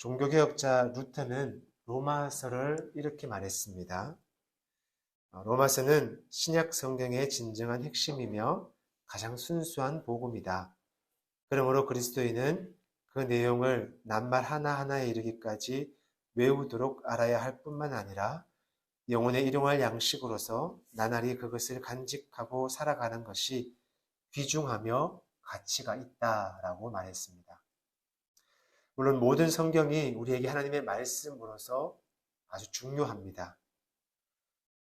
종교개혁자 루터는 로마서를 이렇게 말했습니다. 로마서는 신약 성경의 진정한 핵심이며 가장 순수한 복음이다. 그러므로 그리스도인은 그 내용을 낱말 하나하나에 이르기까지 외우도록 알아야 할 뿐만 아니라 영혼에 일용할 양식으로서 나날이 그것을 간직하고 살아가는 것이 귀중하며 가치가 있다라고 말했습니다. 물론 모든 성경이 우리에게 하나님의 말씀으로서 아주 중요합니다.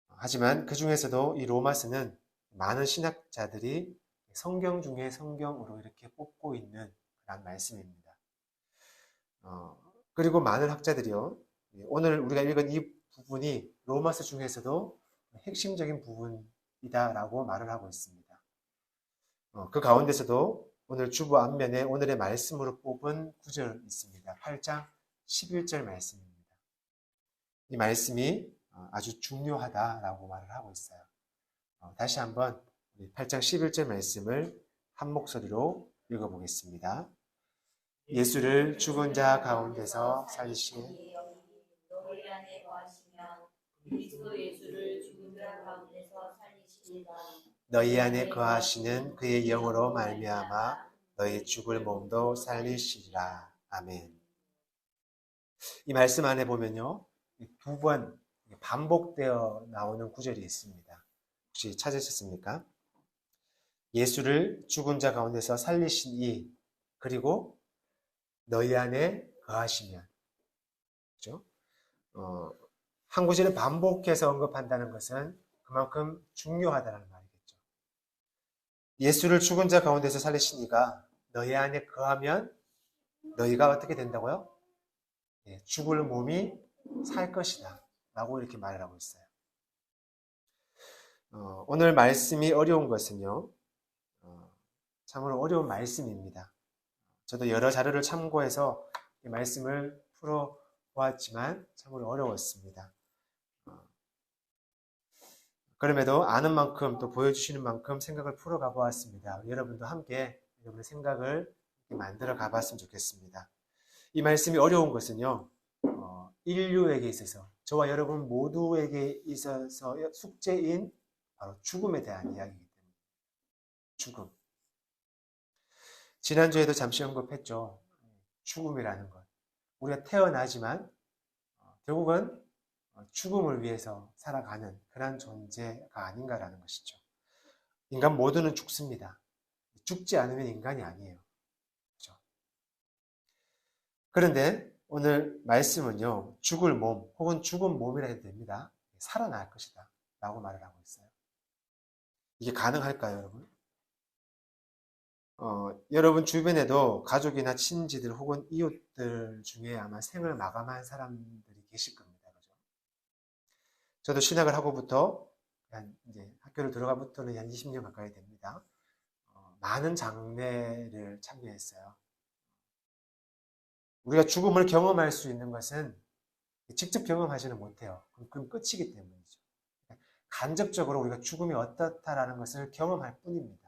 하지만 그 중에서도 이 로마서는 많은 신학자들이 성경 중에 성경으로 이렇게 뽑고 있는 그런 말씀입니다. 그리고 많은 학자들이요, 오늘 우리가 읽은 이 부분이 로마서 중에서도 핵심적인 부분이다라고 말을 하고 있습니다. 그 가운데서도 오늘 주보 앞면에 오늘의 말씀으로 뽑은 구절 있습니다. 8장 11절 말씀입니다. 이 말씀이 아주 중요하다라고 말을 하고 있어요. 다시 한번 8장 11절 말씀을 한 목소리로 읽어보겠습니다. 예수를 죽은 자 가운데서 살리신 너희 안에 거하시면 그리스도 예수를 죽은 자 가운데서 살리시리라. 너희 안에 거하시는 그의 영으로 말미암아 너희 죽을 몸도 살리시리라. 아멘. 이 말씀 안에 보면요, 두 번 반복되어 나오는 구절이 있습니다. 혹시 찾으셨습니까? 예수를 죽은 자 가운데서 살리신 이, 그리고 너희 안에 거하시면. 그렇죠? 한 구절을 반복해서 언급한다는 것은 그만큼 중요하다는 말이겠죠. 예수를 죽은 자 가운데서 살리신 이가 너희 안에 거하면 너희가 어떻게 된다고요? 죽을 몸이 살 것이다 라고 이렇게 말을 하고 있어요. 오늘 말씀이 어려운 것은요, 참으로 어려운 말씀입니다. 저도 여러 자료를 참고해서 이 말씀을 풀어보았지만 참으로 어려웠습니다. 그럼에도 아는 만큼 또 보여주시는 만큼 생각을 풀어가 보았습니다. 여러분도 함께 여러분의 생각을 만들어 가봤으면 좋겠습니다. 이 말씀이 어려운 것은요, 인류에게 있어서, 저와 여러분 모두에게 있어서 숙제인 바로 죽음에 대한 이야기이기 때문에. 죽음. 지난주에도 잠시 언급했죠. 죽음이라는 것. 우리가 태어나지만 결국은 죽음을 위해서 살아가는 그런 존재가 아닌가라는 것이죠. 인간 모두는 죽습니다. 죽지 않으면 인간이 아니에요. 그렇죠? 그런데 오늘 말씀은요, 죽을 몸 혹은 죽은 몸이라 해도 됩니다. 살아날 것이다 라고 말을 하고 있어요. 이게 가능할까요, 여러분? 여러분 주변에도 가족이나 친지들 혹은 이웃들 중에 아마 생을 마감한 사람들이 계실 겁니다. 그죠? 저도 신학을 하고부터 이제 학교를 들어가부터는 한 20년 가까이 됩니다. 많은 장례를 참여했어요. 우리가 죽음을 경험할 수 있는 것은 직접 경험하지는 못해요. 그럼 끝이기 때문이죠. 간접적으로 우리가 죽음이 어떻다라는 것을 경험할 뿐입니다.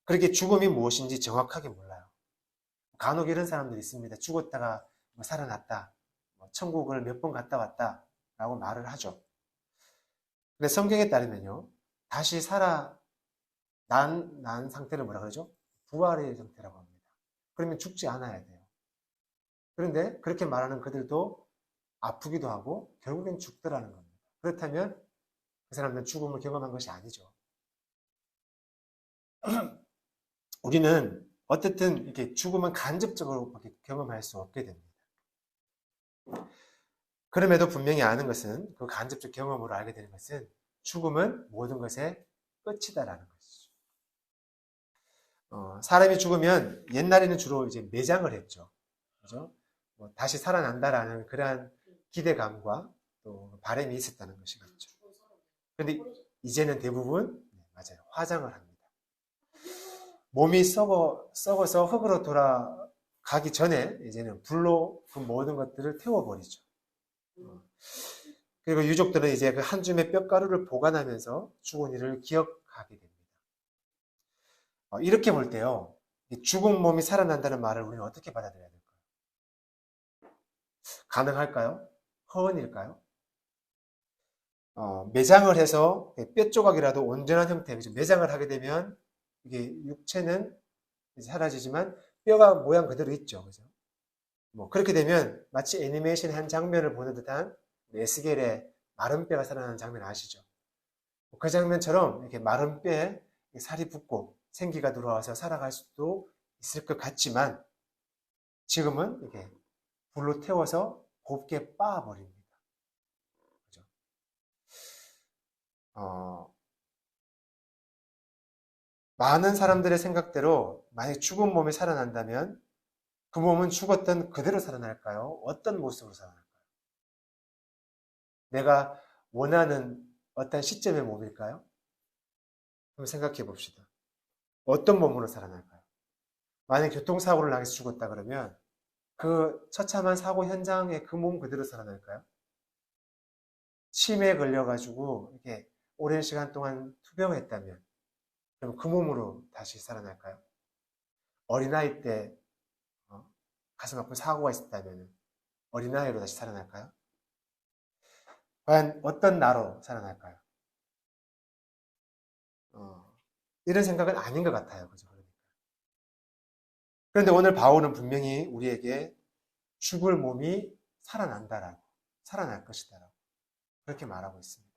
그렇게 죽음이 무엇인지 정확하게 몰라요. 간혹 이런 사람들이 있습니다. 죽었다가 살아났다, 천국을 몇 번 갔다 왔다 라고 말을 하죠. 근데 성경에 따르면요, 다시 난 상태를 뭐라 그러죠? 부활의 상태라고 합니다. 그러면 죽지 않아야 돼요. 그런데 그렇게 말하는 그들도 아프기도 하고 결국엔 죽더라는 겁니다. 그렇다면 그 사람들은 죽음을 경험한 것이 아니죠. 우리는 어쨌든 이렇게 죽음은 간접적으로 경험할 수 없게 됩니다. 그럼에도 분명히 아는 것은, 그 간접적 경험으로 알게 되는 것은 죽음은 모든 것의 끝이다라는 것이죠. 사람이 죽으면 옛날에는 주로 이제 매장을 했죠. 그죠? 다시 살아난다라는 그러한 기대감과 또 바람이 있었다는 것이겠죠. 그런데 이제는 대부분 맞아요, 화장을 합니다. 몸이 썩어서 흙으로 돌아가기 전에 이제는 불로 그 모든 것들을 태워버리죠. 그리고 유족들은 이제 그 한 줌의 뼈가루를 보관하면서 죽은 이를 기억하게 됩니다. 이렇게 볼 때요, 죽은 몸이 살아난다는 말을 우리는 어떻게 받아들여야 될까요? 가능할까요? 허언일까요? 매장을 해서 뼈 조각이라도 온전한 형태, 그죠? 매장을 하게 되면 이게 육체는 사라지지만 뼈가 모양 그대로 있죠. 그죠? 뭐 그렇게 되면 마치 애니메이션의 한 장면을 보는 듯한 에스겔의 마른 뼈가 살아나는 장면 아시죠? 그 장면처럼 이렇게 마른 뼈에 살이 붙고 생기가 들어와서 살아갈 수도 있을 것 같지만 지금은 이렇게 불로 태워서 곱게 빻아버립니다. 그죠? 많은 사람들의 생각대로 만약 죽은 몸이 살아난다면 그 몸은 죽었던 그대로 살아날까요? 어떤 모습으로 살아날까요? 내가 원하는 어떤 시점의 몸일까요? 한번 생각해 봅시다. 어떤 몸으로 살아날까요? 만약 교통사고를 당해서 죽었다 그러면 그 처참한 사고 현장에 그 몸 그대로 살아날까요? 치매에 걸려가지고 이렇게 오랜 시간 동안 투병했다면 그럼 그 몸으로 다시 살아날까요? 어린아이 때 가슴 아픈 사고가 있었다면 어린아이로 다시 살아날까요? 과연 어떤 나로 살아날까요? 이런 생각은 아닌 것 같아요. 그죠? 그런데 오늘 바울은 분명히 우리에게 죽을 몸이 살아난다라고, 살아날 것이다라고 그렇게 말하고 있습니다.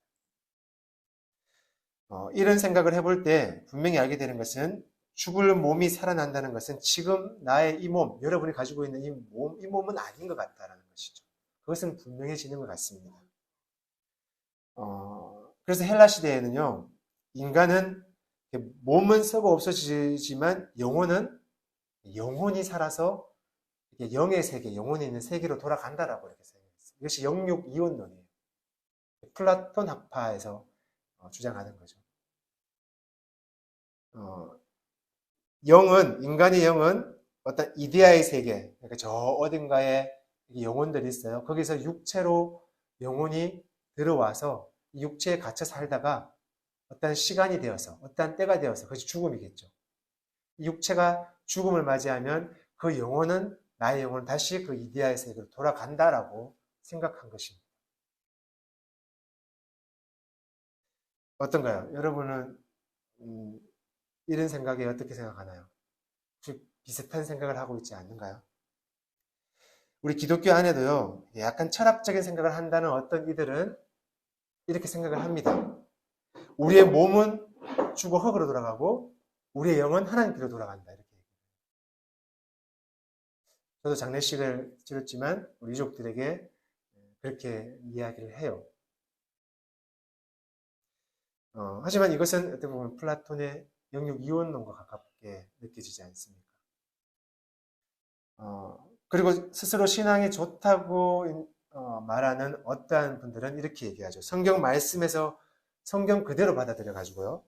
이런 생각을 해볼 때 분명히 알게 되는 것은 죽을 몸이 살아난다는 것은 지금 나의 이 몸, 여러분이 가지고 있는 이 몸은 아닌 것 같다라는 것이죠. 그것은 분명해지는 것 같습니다. 그래서 헬라 시대에는요, 인간은 몸은 썩어 없어지지만 영혼이 살아서 영의 세계, 영혼이 있는 세계로 돌아간다라고 이렇게 생각했어요. 이것이 영육 이원론이에요. 플라톤 학파에서 주장하는 거죠. 인간의 영은 어떤 이데아의 세계, 그러니까 저 어딘가에 영혼들이 있어요. 거기서 육체로 영혼이 들어와서 육체에 갇혀 살다가 어떤 시간이 되어서, 어떤 때가 되어서, 그것이 죽음이겠죠. 육체가 죽음을 맞이하면 그 영혼은, 나의 영혼은 다시 그 이데아의 세계로 돌아간다라고 생각한 것입니다. 어떤가요? 여러분은 이런 생각에 어떻게 생각하나요? 혹시 비슷한 생각을 하고 있지 않는가요? 우리 기독교 안에도요, 약간 철학적인 생각을 한다는 어떤 이들은 이렇게 생각을 합니다. 우리의 몸은 죽어 흙으로 돌아가고 우리의 영은 하나님께로 돌아간다. 이렇게. 저도 장례식을 치렀지만 우리 유족들에게 그렇게 이야기를 해요. 하지만 이것은 어떻게 보면 플라톤의 영육 이원론과 가깝게 느껴지지 않습니까? 그리고 스스로 신앙이 좋다고 말하는 어떠한 분들은 이렇게 얘기하죠. 성경 말씀에서 성경 그대로 받아들여 가지고요.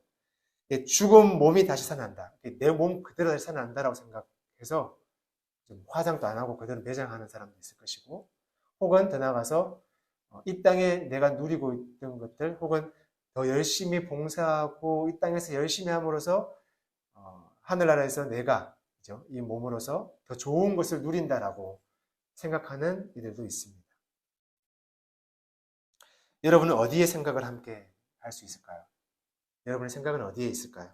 죽은 몸이 다시 살아난다. 내 몸 그대로 다시 살아난다라고 생각해서 좀 화장도 안 하고 그대로 매장하는 사람도 있을 것이고, 혹은 더 나아가서 이 땅에 내가 누리고 있던 것들, 혹은 더 열심히 봉사하고 이 땅에서 열심히 함으로써 하늘나라에서 내가 이 몸으로서 더 좋은 것을 누린다라고 생각하는 이들도 있습니다. 여러분은 어디에 생각을 함께 할 수 있을까요? 여러분의 생각은 어디에 있을까요?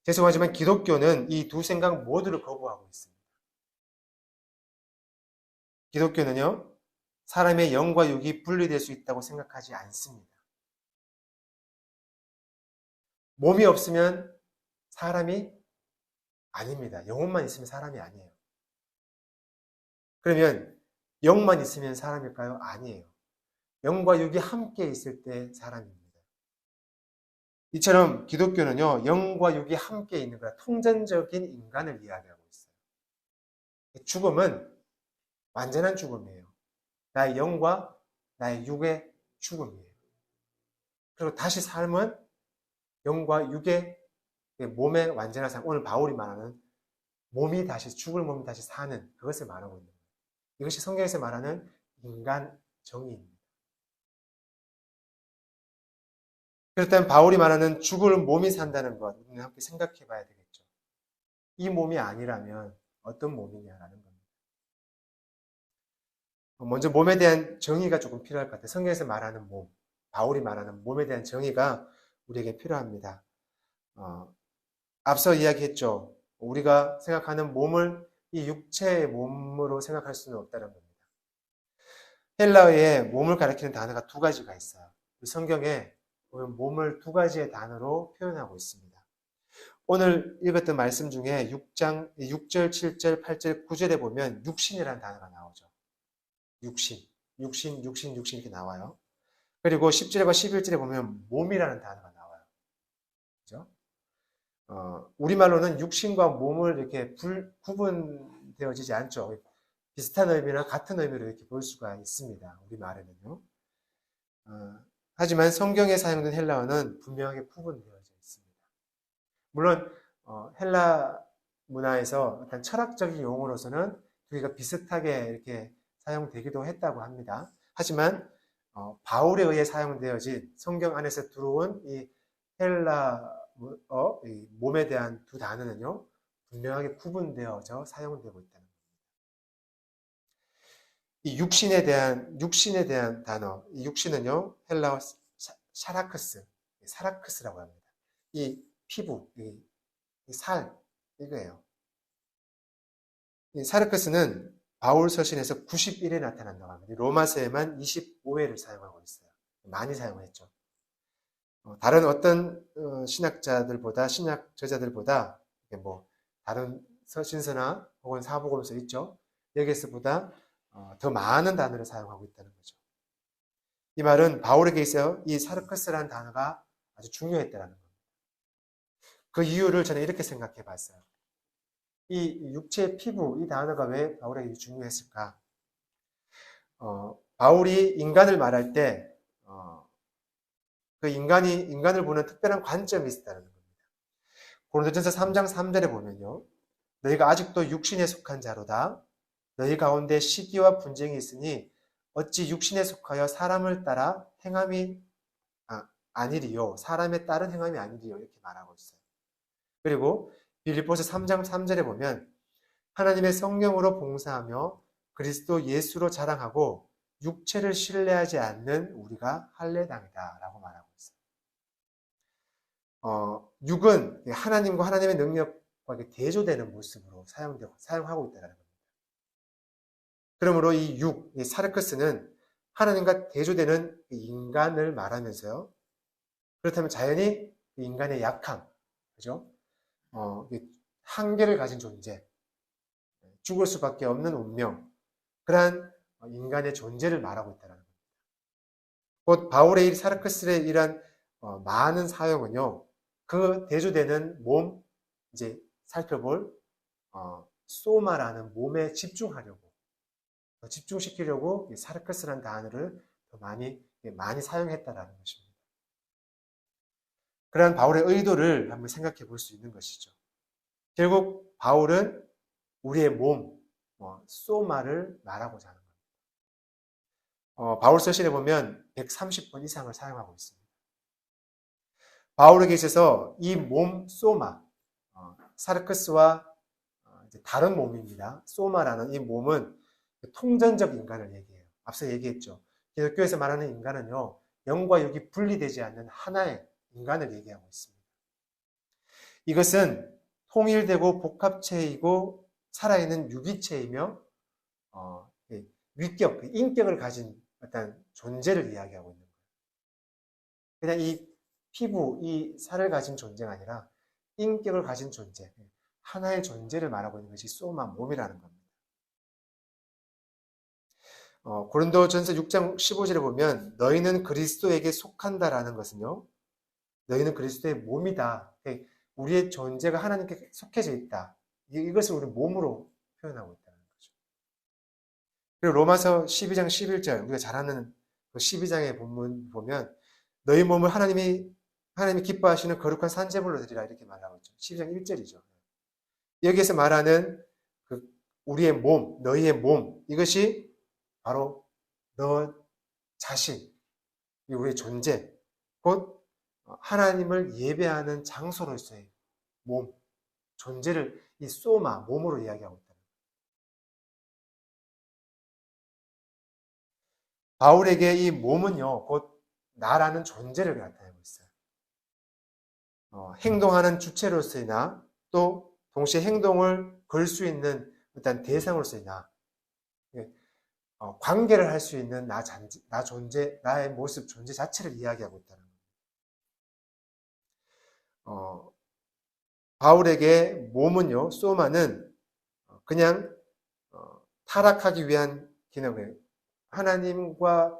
죄송하지만 기독교는 이 두 생각 모두를 거부하고 있습니다. 기독교는요, 사람의 영과 육이 분리될 수 있다고 생각하지 않습니다. 몸이 없으면 사람이 아닙니다. 영혼만 있으면 사람이 아니에요. 그러면 영만 있으면 사람일까요? 아니에요. 영과 육이 함께 있을 때 사람입니다. 이처럼 기독교는요, 영과 육이 함께 있는 거라 통전적인 인간을 이야기하고 있어요. 죽음은 완전한 죽음이에요. 나의 영과 나의 육의 죽음이에요. 그리고 다시 삶은 영과 육의 몸의 완전한 삶, 오늘 바울이 말하는 몸이 다시, 죽을 몸이 다시 사는 그것을 말하고 있는 거예요. 이것이 성경에서 말하는 인간 정의입니다. 그렇다면 바울이 말하는 죽을 몸이 산다는 것, 우리는 함께 생각해 봐야 되겠죠. 이 몸이 아니라면 어떤 몸이냐라는 겁니다. 먼저 몸에 대한 정의가 조금 필요할 것 같아요. 성경에서 말하는 몸, 바울이 말하는 몸에 대한 정의가 우리에게 필요합니다. 앞서 이야기했죠. 우리가 생각하는 몸을 이 육체의 몸으로 생각할 수는 없다는 겁니다. 헬라어에 몸을 가리키는 단어가 두 가지가 있어요. 성경에 보면 몸을 두 가지의 단어로 표현하고 있습니다. 오늘 읽었던 말씀 중에 6장 6절, 7절, 8절, 9절에 보면 육신이라는 단어가 나오죠. 육신 이렇게 나와요. 그리고 10절과 11절에 보면 몸이라는 단어가 나와요. 그죠? 우리말로는 육신과 몸을 이렇게 구분되어지지 않죠. 비슷한 의미나 같은 의미로 이렇게 볼 수가 있습니다. 우리말에는요. 하지만 성경에 사용된 헬라어는 분명하게 구분되어져 있습니다. 물론 헬라 문화에서 어떤 철학적인 용어로서는 두 개가 비슷하게 이렇게 사용되기도 했다고 합니다. 하지만 바울에 의해 사용되어진 성경 안에서 들어온 이 헬라어, 이 몸에 대한 두 단어는요, 분명하게 구분되어져 사용되고 있다는 겁니다. 이 육신에 대한 단어, 이 육신은요, 헬라어 사라크스라고 합니다. 이 피부, 이 살, 이거예요. 이 사르크스는 바울 서신에서 91회 나타난다고 합니다. 로마서에만 25회를 사용하고 있어요. 많이 사용했죠. 다른 어떤 신학 저자들보다 다른 서신서나 혹은 사복음서 있죠. 여기서보다 더 많은 단어를 사용하고 있다는 거죠. 이 말은 바울에게 있어 이 사르크스라는 단어가 아주 중요했다는 겁니다. 그 이유를 저는 이렇게 생각해 봤어요. 이 육체의 피부, 이 단어가 왜 바울에게 중요했을까? 바울이 인간을 말할 때, 그 인간을 보는 특별한 관점이 있었다는 겁니다. 고린도전서 3장 3절에 보면요. 너희가 아직도 육신에 속한 자로다. 너희 가운데 시기와 분쟁이 있으니 어찌 육신에 속하여 사람을 따라 행함이 아니리요. 사람에 따른 행함이 아니리요. 이렇게 말하고 있어요. 그리고 빌립보서 3장 3절에 보면 하나님의 성령으로 봉사하며 그리스도 예수로 자랑하고 육체를 신뢰하지 않는 우리가 할례당이다 라고 말하고 있어요. 육은 하나님과 하나님의 능력과 대조되는 모습으로 사용하고 있다는 겁니다. 그러므로 이 사르크스는 하나님과 대조되는 인간을 말하면서요. 그렇다면 자연히 인간의 약함, 그죠? 한계를 가진 존재, 죽을 수밖에 없는 운명, 그러한 인간의 존재를 말하고 있다는 겁니다. 곧 바울의 사르크스의 이러한 많은 사용은요, 그 대조되는 몸, 이제 살펴볼 소마라는 몸에 집중시키려고 사르크스라는 단어를 더 많이 사용했다라는 것입니다. 그러한 바울의 의도를 한번 생각해 볼 수 있는 것이죠. 결국 바울은 우리의 몸, 소마를 말하고자 하는 겁니다. 바울 서신에 보면 130번 이상을 사용하고 있습니다. 바울에게 있어서 이 몸, 소마, 사르크스와 다른 몸입니다. 소마라는 이 몸은 통전적 인간을 얘기해요. 앞서 얘기했죠. 기독교에서 말하는 인간은요, 영과 육이 분리되지 않는 하나의 인간을 얘기하고 있습니다. 이것은 통일되고 복합체이고 살아있는 유기체이며 위격, 인격을 가진 어떤 존재를 이야기하고 있는 거예요. 그냥 이 피부, 이 살을 가진 존재가 아니라 인격을 가진 존재, 하나의 존재를 말하고 있는 것이 소마, 몸이라는 겁니다. 고린도전서 6장 15절에 보면 너희는 그리스도에게 속한다라는 것은요. 너희는 그리스도의 몸이다. 우리의 존재가 하나님께 속해져 있다. 이것을 우리 몸으로 표현하고 있다는 거죠. 그리고 로마서 12장 11절 우리가 잘 아는 그 12장의 본문 보면 너희 몸을 하나님이 기뻐하시는 거룩한 산제물로 드리라 이렇게 말하고 있죠. 12장 1절이죠. 여기에서 말하는 그 우리의 몸, 너희의 몸 이것이 바로 너 자신, 우리의 존재, 곧 하나님을 예배하는 장소로서의 몸, 존재를 이 소마, 몸으로 이야기하고 있다. 바울에게 이 몸은요, 곧 나라는 존재를 나타내고 있어요. 행동하는 주체로서이나 또 동시에 행동을 걸 수 있는 일단 대상으로서이나 관계를 할 수 있는 나 존재, 나의 모습, 존재 자체를 이야기하고 있다는 거예요. 바울에게 몸은요, 소마는 그냥 타락하기 위한 기능을 하나님과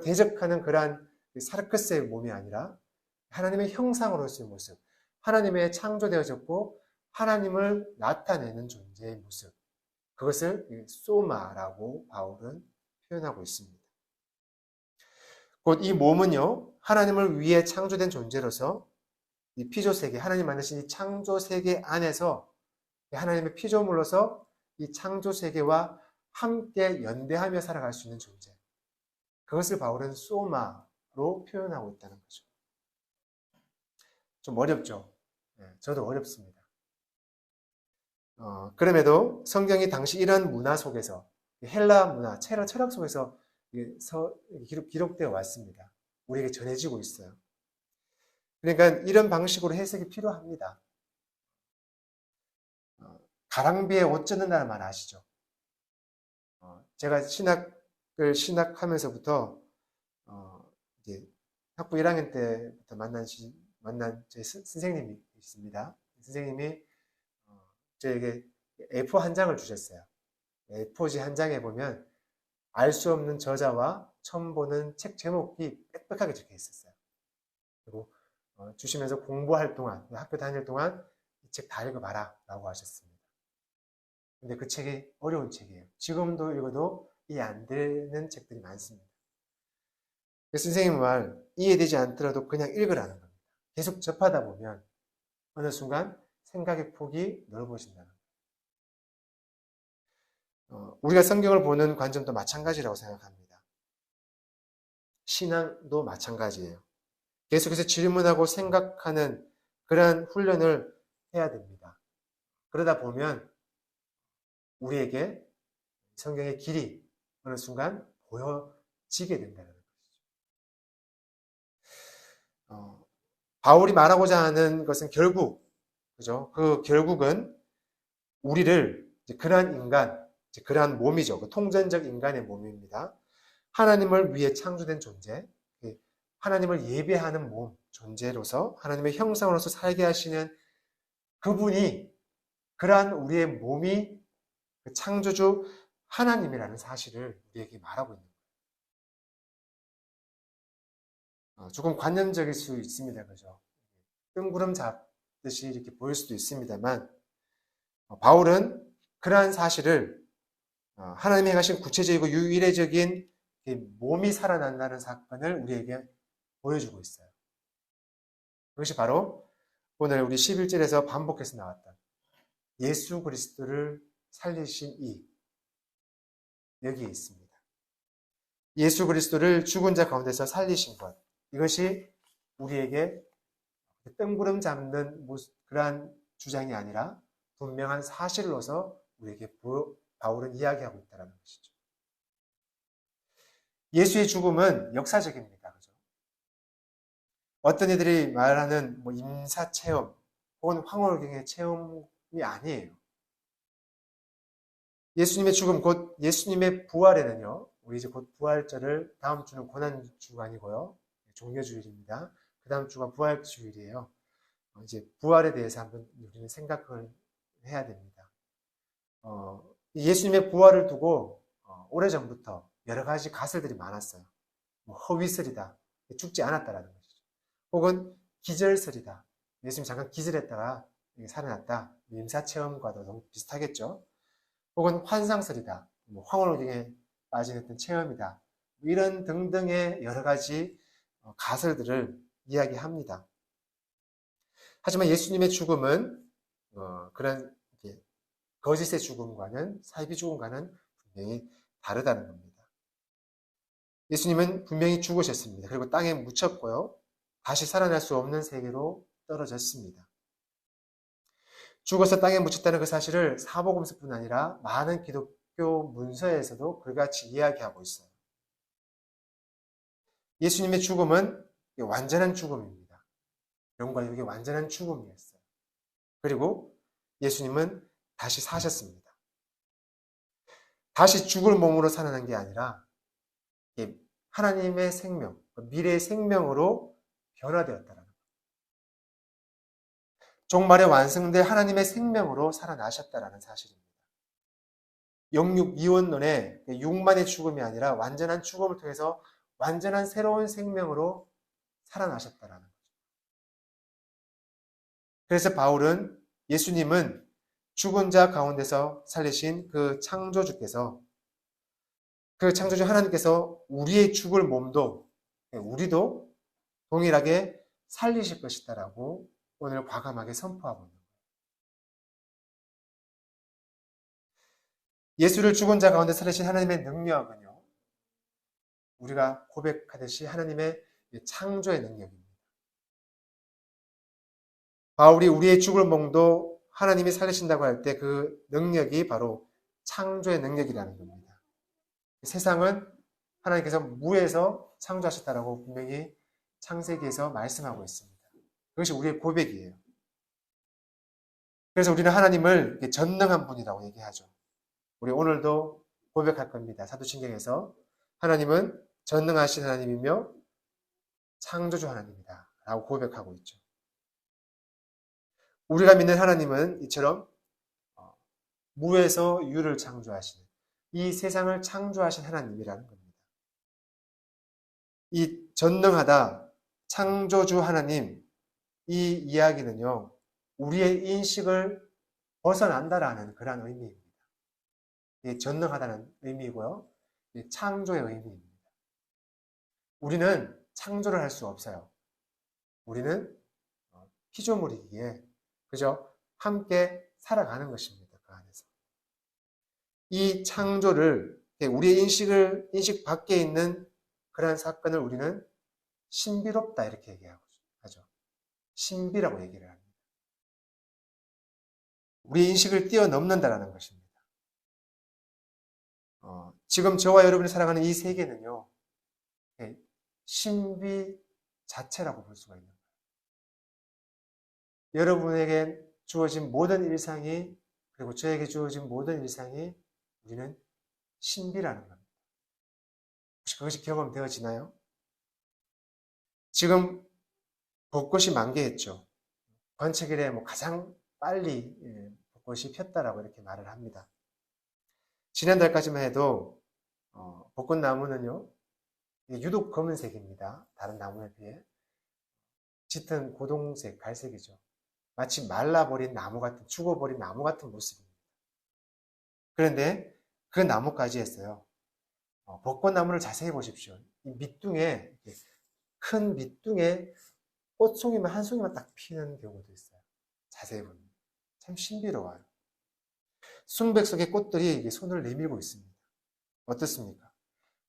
대적하는 그러한 사르크스의 몸이 아니라 하나님의 형상으로서의 모습, 하나님의 창조되어졌고 하나님을 나타내는 존재의 모습, 그것을 소마라고 바울은 표현하고 있습니다. 곧 이 몸은요, 하나님을 위해 창조된 존재로서 이 피조세계, 하나님 만드신 이 창조세계 안에서 하나님의 피조물로서 이 창조세계와 함께 연대하며 살아갈 수 있는 존재. 그것을 바울은 소마로 표현하고 있다는 거죠. 좀 어렵죠? 저도 어렵습니다. 그럼에도 성경이 당시 이런 문화 속에서, 헬라 문화, 철학 속에서 기록되어 왔습니다. 우리에게 전해지고 있어요. 그러니까 이런 방식으로 해석이 필요합니다. 가랑비에 옷 젖는다는 말 아시죠? 제가 신학하면서부터 이제 학부 1학년 때부터 만난 제 선생님이 있습니다. 선생님이 저에게 A4 한 장을 주셨어요. A4지 한 장에 보면 알 수 없는 저자와 처음 보는 책 제목이 빽빽하게 적혀 있었어요. 그리고 주시면서 공부할 동안, 학교 다닐 동안 이 책 다 읽어봐라 라고 하셨습니다. 근데 그 책이 어려운 책이에요. 지금도 읽어도 이해 안 되는 책들이 많습니다. 선생님 말 이해되지 않더라도 그냥 읽으라는 겁니다. 계속 접하다 보면 어느 순간 생각의 폭이 넓어진다는 거예요. 우리가 성경을 보는 관점도 마찬가지라고 생각합니다. 신앙도 마찬가지예요. 계속해서 질문하고 생각하는 그러한 훈련을 해야 됩니다. 그러다 보면 우리에게 성경의 길이 어느 순간 보여지게 된다는 것이죠. 바울이 말하고자 하는 것은 결국, 그죠? 그 결국은 우리를 그러한 인간, 그러한 몸이죠. 그 통전적 인간의 몸입니다. 하나님을 위해 창조된 존재, 하나님을 예배하는 몸, 존재로서 하나님의 형상으로서 살게 하시는 그분이 그러한 우리의 몸이 창조주 하나님이라는 사실을 우리에게 말하고 있는 거예요. 조금 관념적일 수 있습니다. 그죠? 뜬구름 잡듯이 이렇게 보일 수도 있습니다만, 바울은 그러한 사실을 하나님이 행하신 구체적이고 유일적인 몸이 살아난다는 사건을 우리에게 보여주고 있어요. 그것이 바로 오늘 우리 11절에서 반복해서 나왔던 예수 그리스도를 살리신 여기에 있습니다. 예수 그리스도를 죽은 자 가운데서 살리신 것, 이것이 우리에게 뜬구름 잡는 그러한 주장이 아니라 분명한 사실로서 우리에게 바울은 이야기하고 있다는 것이죠. 예수의 죽음은 역사적입니다. 그죠? 어떤 이들이 말하는 임사체험 혹은 황홀경의 체험이 아니에요. 예수님의 죽음, 곧 예수님의 부활에는요, 우리 이제 곧 부활절을, 다음 주는 고난주간이고요, 종려주일입니다. 그 다음 주가 부활주일이에요. 이제 부활에 대해서 한번 우리는 생각을 해야 됩니다. 예수님의 부활을 두고 오래전부터 여러 가지 가설들이 많았어요. 허위설이다, 죽지 않았다라는 것이죠. 혹은 기절설이다, 예수님 잠깐 기절했다가 살아났다, 임사체험과도 너무 비슷하겠죠. 혹은 환상설이다, 황홀경에 빠진 어떤 체험이다, 이런 등등의 여러 가지 가설들을 이야기합니다. 하지만 예수님의 죽음은 그런 거짓의 죽음과는, 사이비 죽음과는 분명히 다르다는 겁니다. 예수님은 분명히 죽으셨습니다. 그리고 땅에 묻혔고요, 다시 살아날 수 없는 세계로 떨어졌습니다. 죽어서 땅에 묻혔다는 그 사실을 사복음서뿐 아니라 많은 기독교 문서에서도 그같이 이야기하고 있어요. 예수님의 죽음은 완전한 죽음입니다. 영과 육의 완전한 죽음이었어요. 그리고 예수님은 다시 사셨습니다. 다시 죽을 몸으로 살아난 게 아니라 하나님의 생명, 미래의 생명으로 변화되었다는 거예요. 종말에 완성된 하나님의 생명으로 살아나셨다는 사실입니다. 영육 이원론의 육만의 죽음이 아니라 완전한 죽음을 통해서 완전한 새로운 생명으로 살아나셨다는 거죠. 그래서 바울은 예수님은 죽은 자 가운데서 살리신 그 창조주께서, 그 창조주 하나님께서 우리의 죽을 몸도 우리도 동일하게 살리실 것이다라고 오늘 과감하게 선포하고 있는 거예요. 예수를 죽은 자 가운데 살리신 하나님의 능력은요, 우리가 고백하듯이 하나님의 창조의 능력입니다. 바울이 우리의 죽을 몸도 하나님이 살리신다고 할 때 그 능력이 바로 창조의 능력이라는 겁니다. 세상은 하나님께서 무에서 창조하셨다라고 분명히 창세기에서 말씀하고 있습니다. 그것이 우리의 고백이에요. 그래서 우리는 하나님을 전능한 분이라고 얘기하죠. 우리 오늘도 고백할 겁니다. 사도신경에서 하나님은 전능하신 하나님이며 창조주 하나님이다 라고 고백하고 있죠. 우리가 믿는 하나님은 이처럼 무에서 유를 창조하시는, 이 세상을 창조하신 하나님이라는 겁니다. 이 전능하다, 창조주 하나님, 이 이야기는요, 우리의 인식을 벗어난다라는 그런 의미입니다. 전능하다는 의미이고요, 창조의 의미입니다. 우리는 창조를 할 수 없어요. 우리는 피조물이기에 그저 함께 살아가는 것입니다. 그 안에서. 이 창조를, 우리의 인식 밖에 있는 그러한 사건을 우리는 신비롭다 이렇게 얘기하죠. 신비라고 얘기를 합니다. 우리의 인식을 뛰어넘는다라는 것입니다. 지금 저와 여러분이 살아가는 이 세계는요, 신비 자체라고 볼 수가 있는 거예요. 여러분에게 주어진 모든 일상이, 그리고 저에게 주어진 모든 일상이 우리는 신비라는 겁니다. 혹시 그것이 경험되어지나요? 지금 벚꽃이 만개했죠. 관측일에 가장 빨리 벚꽃이 폈다라고 이렇게 말을 합니다. 지난달까지만 해도 벚꽃나무는요, 유독 검은색입니다. 다른 나무에 비해. 짙은 고동색, 갈색이죠. 마치 말라버린 나무 같은, 죽어버린 나무 같은 모습입니다. 그런데 그 나무까지였어요. 벚꽃나무를 자세히 보십시오. 이 밑둥에, 큰 밑둥에 꽃송이만 한 송이만 딱 피는 경우도 있어요. 자세히 보면. 참 신비로워요. 순백석의 꽃들이 손을 내밀고 있습니다. 어떻습니까?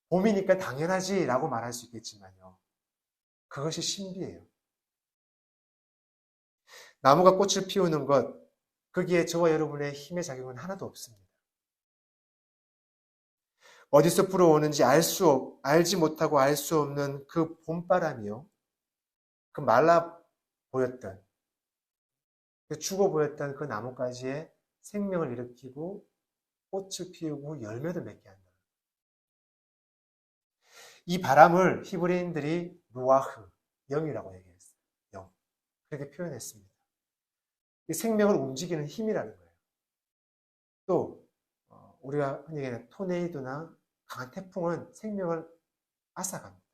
봄이니까 당연하지 라고 말할 수 있겠지만요. 그것이 신비예요. 나무가 꽃을 피우는 것, 거기에 저와 여러분의 힘의 작용은 하나도 없습니다. 어디서 불어오는지 알지 못하고 알 수 없는 그 봄바람이요. 그 말라 보였던, 그 죽어 보였던 그 나무가지에 생명을 일으키고 꽃을 피우고 열매도 맺게 한다. 이 바람을 히브리인들이 루아흐, 영이라고 얘기했어요. 영. 그렇게 표현했습니다. 이 생명을 움직이는 힘이라는 거예요. 또 우리가 흔히 얘기하는 토네이도나 강한 태풍은 생명을 앗아갑니다.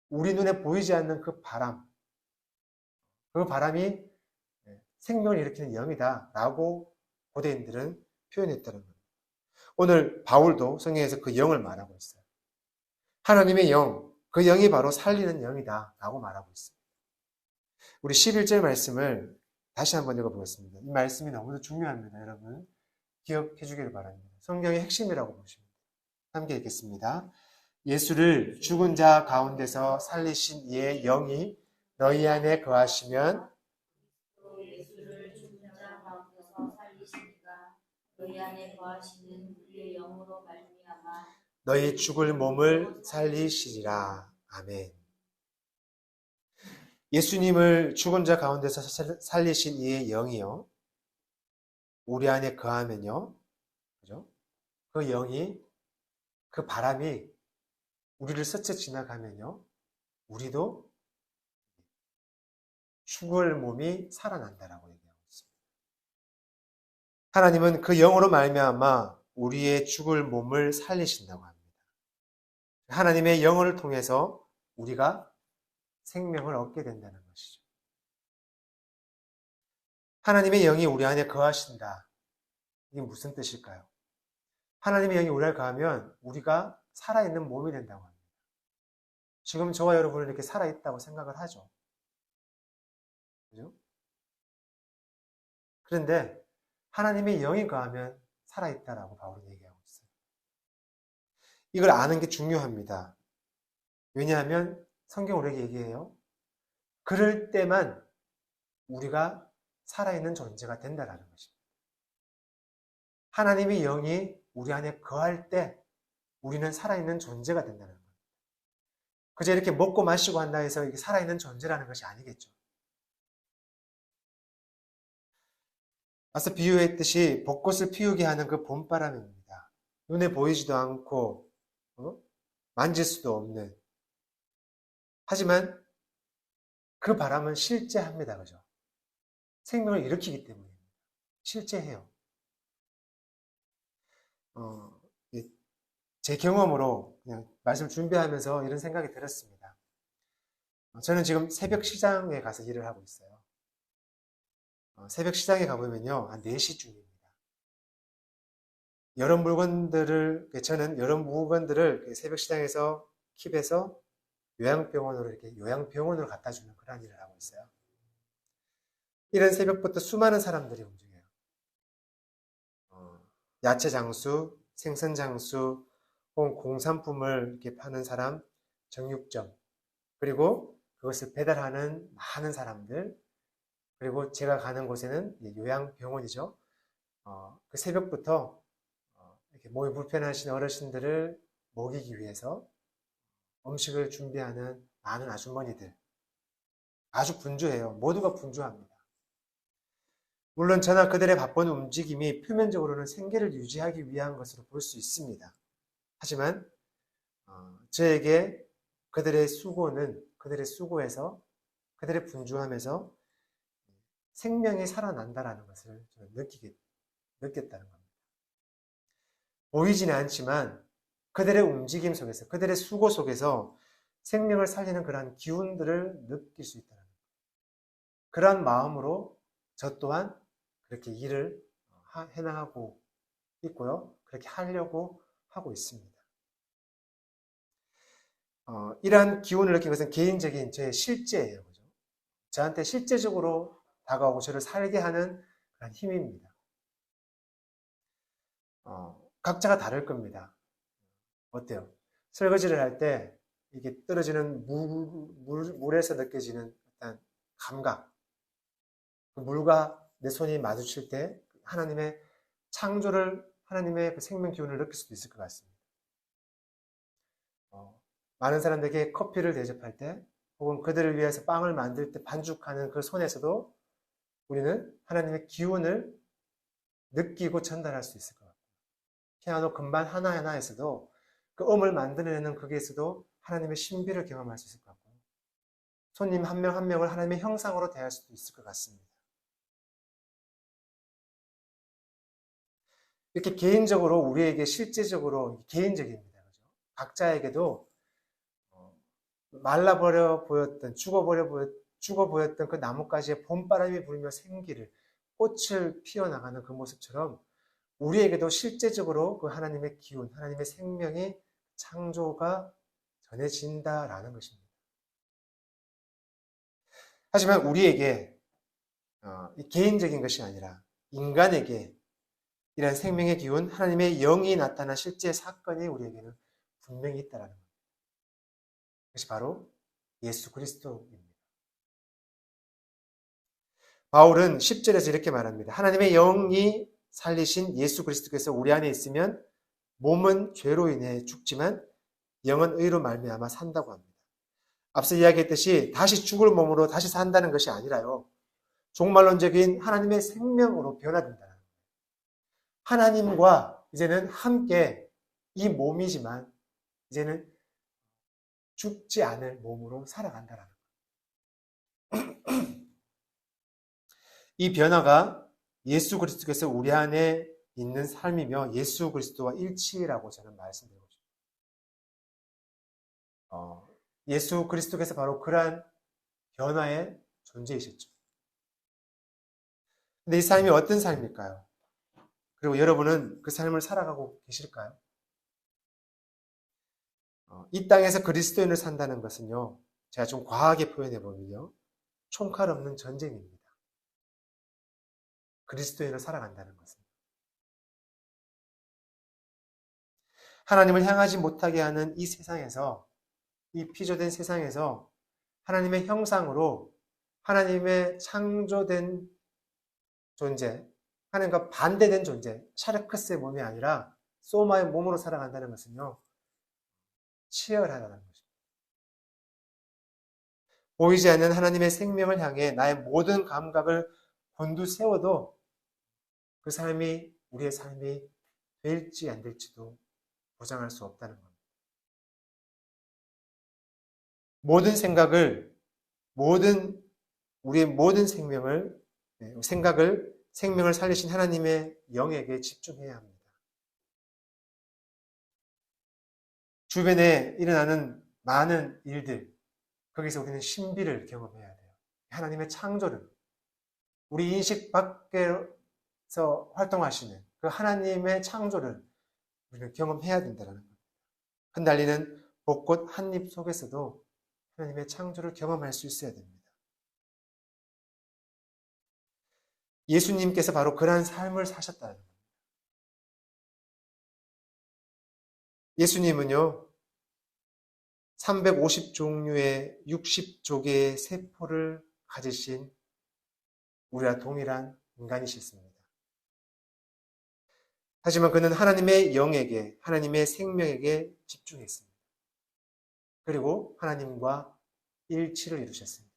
우리 눈에 보이지 않는 그 바람, 그 바람이 생명을 일으키는 영이다 라고 고대인들은 표현했다는 겁니다. 오늘 바울도 성경에서 그 영을 말하고 있어요. 하나님의 영, 그 영이 바로 살리는 영이다 라고 말하고 있습니다. 우리 11절 말씀을 다시 한번 읽어보겠습니다. 이 말씀이 너무도 중요합니다. 여러분 기억해 주기를 바랍니다. 성경의 핵심이라고 보시면 돼요. 함께 읽겠습니다. 예수를 죽은 자 가운데서 살리신 이의 영이 너희 안에 거하시면, 예수를 죽은 자 가운데서 살리시니까 너희 안에 거하시는 그의 영으로 말미암아 너희 죽을 몸을 살리시리라. 아멘. 예수님을 죽은 자 가운데서 살리신 이의 영이요, 우리 안에 거하면요, 그죠? 그 영이, 그 바람이 우리를 스쳐 지나가면요, 우리도 죽을 몸이 살아난다라고 얘기하고 있습니다. 하나님은 그 영으로 말미암아 우리의 죽을 몸을 살리신다고 합니다. 하나님의 영을 통해서 우리가 생명을 얻게 된다는 것이죠. 하나님의 영이 우리 안에 거하신다. 이게 무슨 뜻일까요? 하나님의 영이 우리 안에 거하면 우리가 살아있는 몸이 된다고 합니다. 지금 저와 여러분은 이렇게 살아있다고 생각을 하죠. 그죠? 그런데 하나님의 영이 거하면 살아있다라고 바울은 얘기하고 있어요. 이걸 아는 게 중요합니다. 왜냐하면 성경 우리에게 얘기해요. 그럴 때만 우리가 살아있는 존재가 된다라는 것입니다. 하나님의 영이 우리 안에 거할 때 우리는 살아있는 존재가 된다는 겁니다. 그저 이렇게 먹고 마시고 한다 해서 이게 살아있는 존재라는 것이 아니겠죠. 앞서 비유했듯이 벚꽃을 피우게 하는 그 봄바람입니다. 눈에 보이지도 않고 만질 수도 없는, 하지만 그 바람은 실제합니다. 그죠? 생명을 일으키기 때문입니다. 실제해요. 제 경험으로 그냥 말씀 준비하면서 이런 생각이 들었습니다. 저는 지금 새벽 시장에 가서 일을 하고 있어요. 새벽 시장에 가보면요, 한 4시쯤입니다. 저는 여러 물건들을 새벽 시장에서 킵해서 요양병원으로 갖다 주는 그런 일을 하고 있어요. 이런 새벽부터 수많은 사람들이 움직여요. 야채 장수, 생선 장수, 혹은 공산품을 이렇게 파는 사람, 정육점, 그리고 그것을 배달하는 많은 사람들, 그리고 제가 가는 곳에는 요양병원이죠. 그 새벽부터 이렇게 몸이 불편하신 어르신들을 먹이기 위해서 음식을 준비하는 많은 아주머니들, 아주 분주해요. 모두가 분주합니다. 물론 저나 그들의 바쁜 움직임이 표면적으로는 생계를 유지하기 위한 것으로 볼 수 있습니다. 하지만 저에게 그들의 수고에서, 그들의 분주함에서 생명이 살아난다라는 것을 저는 느꼈다는 겁니다. 보이지는 않지만 그들의 움직임 속에서, 그들의 수고 속에서 생명을 살리는 그러한 기운들을 느낄 수 있다는 겁니다. 그러한 마음으로 저 또한 그렇게 일을 해나가고 있고요. 그렇게 하려고 하고 있습니다. 이러한 기운을 느낀 것은 개인적인 제 실제예요. 그죠? 저한테 실제적으로 다가오고 저를 살게 하는 그런 힘입니다. 각자가 다를 겁니다. 어때요? 설거지를 할 때 이게 떨어지는 물에서 느껴지는 어떤 감각, 그 물과 내 손이 마주칠 때 하나님의 하나님의 그 생명 기운을 느낄 수도 있을 것 같습니다. 많은 사람들에게 커피를 대접할 때, 혹은 그들을 위해서 빵을 만들 때 반죽하는 그 손에서도 우리는 하나님의 기운을 느끼고 전달할 수 있을 것 같아요. 피아노 금반 하나하나에서도 그 음을 만들어내는 거기에서도 하나님의 신비를 경험할 수 있을 것 같고, 손님 한 명 한 명을 하나님의 형상으로 대할 수도 있을 것 같습니다. 이렇게 개인적으로 우리에게 실제적으로 개인적입니다. 그죠? 각자에게도 말라버려 보였던, 죽어 보였던 그 나뭇가지에 봄바람이 불며 생기를, 꽃을 피어나가는 그 모습처럼 우리에게도 실제적으로 그 하나님의 기운, 하나님의 생명이, 창조가 전해진다라는 것입니다. 하지만 우리에게 개인적인 것이 아니라 인간에게 이런 생명의 기운, 하나님의 영이 나타난 실제 사건이 우리에게는 분명히 있다는 겁니다. 그것이 바로 예수 그리스도입니다. 바울은 10절에서 이렇게 말합니다. 하나님의 영이 살리신 예수 그리스도께서 우리 안에 있으면 몸은 죄로 인해 죽지만 영은 의로 말미암아 산다고 합니다. 앞서 이야기했듯이 다시 죽을 몸으로 다시 산다는 것이 아니라요. 종말론적인 하나님의 생명으로 변화된다는 거예요. 하나님과 이제는 함께 이 몸이지만 이제는 죽지 않을 몸으로 살아간다는 거예요. 이 변화가 예수 그리스도께서 우리 안에 있는 삶이며 예수 그리스도와 일치라고 저는 말씀드리고 싶습니다. 예수 그리스도께서 바로 그러한 변화의 존재이셨죠. 근데 이 삶이 어떤 삶일까요? 그리고 여러분은 그 삶을 살아가고 계실까요? 이 땅에서 그리스도인을 산다는 것은요, 제가 좀 과하게 표현해 보면요, 총칼 없는 전쟁입니다. 그리스도인을 살아간다는 것은. 하나님을 향하지 못하게 하는 이 세상에서, 이 피조된 세상에서 하나님의 형상으로 하나님의 창조된 존재, 하나님과 반대된 존재, 샤르크스의 몸이 아니라 소마의 몸으로 살아간다는 것은요, 치열하다는 것입니다. 보이지 않는 하나님의 생명을 향해 나의 모든 감각을 곤두세워도 그 삶이 우리의 삶이 될지 안 될지도 보장할 수 없다는 겁니다. 모든 생각을, 우리의 모든 생명을 살리신 하나님의 영에게 집중해야 합니다. 주변에 일어나는 많은 일들, 거기서 우리는 신비를 경험해야 돼요. 하나님의 창조를, 우리 인식 밖에서 활동하시는 그 하나님의 창조를 우리는 경험해야 된다는 겁니다. 흩날리는 벚꽃 한 잎 속에서도 하나님의 창조를 경험할 수 있어야 됩니다. 예수님께서 바로 그러한 삶을 사셨다는 겁니다. 예수님은요, 350종류의 60조개의 세포를 가지신 우리와 동일한 인간이셨습니다. 하지만 그는 하나님의 영에게, 하나님의 생명에게 집중했습니다. 그리고 하나님과 일치를 이루셨습니다.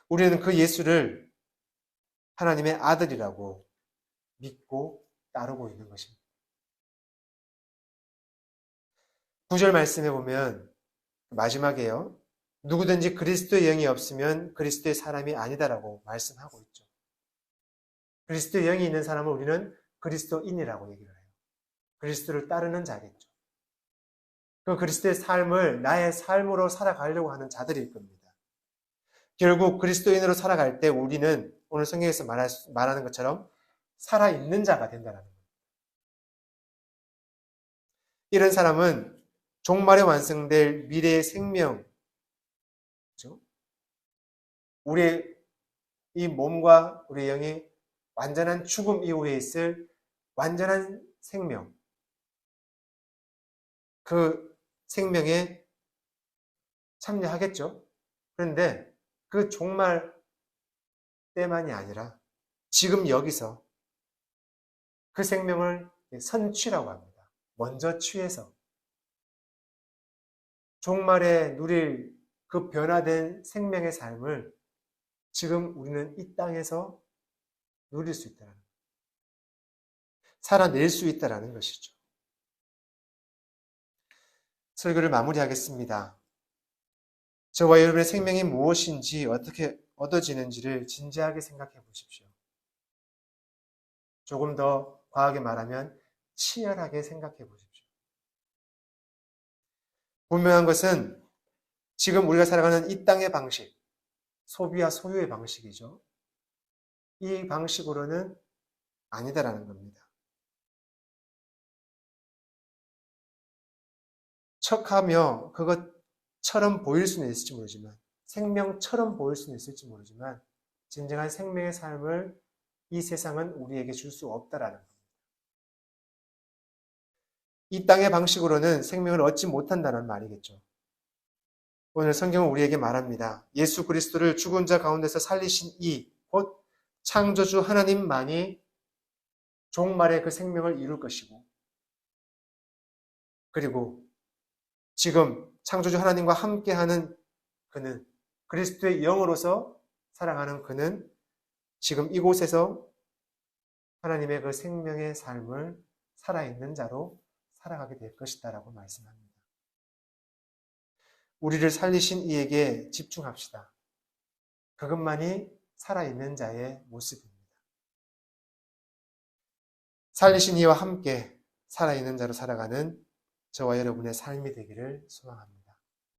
우리는 그 예수를 하나님의 아들이라고 믿고 따르고 있는 것입니다. 9절 말씀해 보면 마지막에요. 누구든지 그리스도의 영이 없으면 그리스도의 사람이 아니다라고 말씀하고 있죠. 그리스도의 영이 있는 사람을 우리는 그리스도인이라고 얘기를 해요. 그리스도를 따르는 자겠죠. 그 그리스도의 삶을 나의 삶으로 살아가려고 하는 자들일 겁니다. 결국 그리스도인으로 살아갈 때 우리는 오늘 성경에서 말하는 것처럼 살아있는 자가 된다는 거예요. 이런 사람은 종말에 완성될 미래의 생명, 그렇죠? 우리의 이 몸과 우리의 영이 완전한 죽음 이후에 있을 완전한 생명, 그 생명에 참여하겠죠. 그런데 그 종말 때만이 아니라 지금 여기서 그 생명을 선취라고 합니다. 먼저 취해서 종말에 누릴 그 변화된 생명의 삶을 지금 우리는 이 땅에서 누릴 수 있다는 거예요. 살아낼 수 있다는 것이죠. 설교를 마무리하겠습니다. 저와 여러분의 생명이 무엇인지 어떻게 얻어지는지를 진지하게 생각해 보십시오. 조금 더 과하게 말하면 치열하게 생각해 보십시오. 분명한 것은 지금 우리가 살아가는 이 땅의 방식, 소비와 소유의 방식이죠. 이 방식으로는 아니다라는 겁니다. 척하며 그것처럼 보일 수는 있을지 모르지만, 생명처럼 보일 수는 있을지 모르지만 진정한 생명의 삶을 이 세상은 우리에게 줄 수 없다라는 겁니다. 이 땅의 방식으로는 생명을 얻지 못한다는 말이겠죠. 오늘 성경은 우리에게 말합니다. 예수 그리스도를 죽은 자 가운데서 살리신 이 곧 창조주 하나님만이 종말의 그 생명을 이룰 것이고, 그리고 지금 창조주 하나님과 함께하는 그는, 그리스도의 영으로서 살아가는 그는 지금 이곳에서 하나님의 그 생명의 삶을 살아있는 자로 살아가게 될 것이다 라고 말씀합니다. 우리를 살리신 이에게 집중합시다. 그것만이 살아있는 자의 모습입니다. 살리신 이와 함께 살아있는 자로 살아가는 저와 여러분의 삶이 되기를 소망합니다.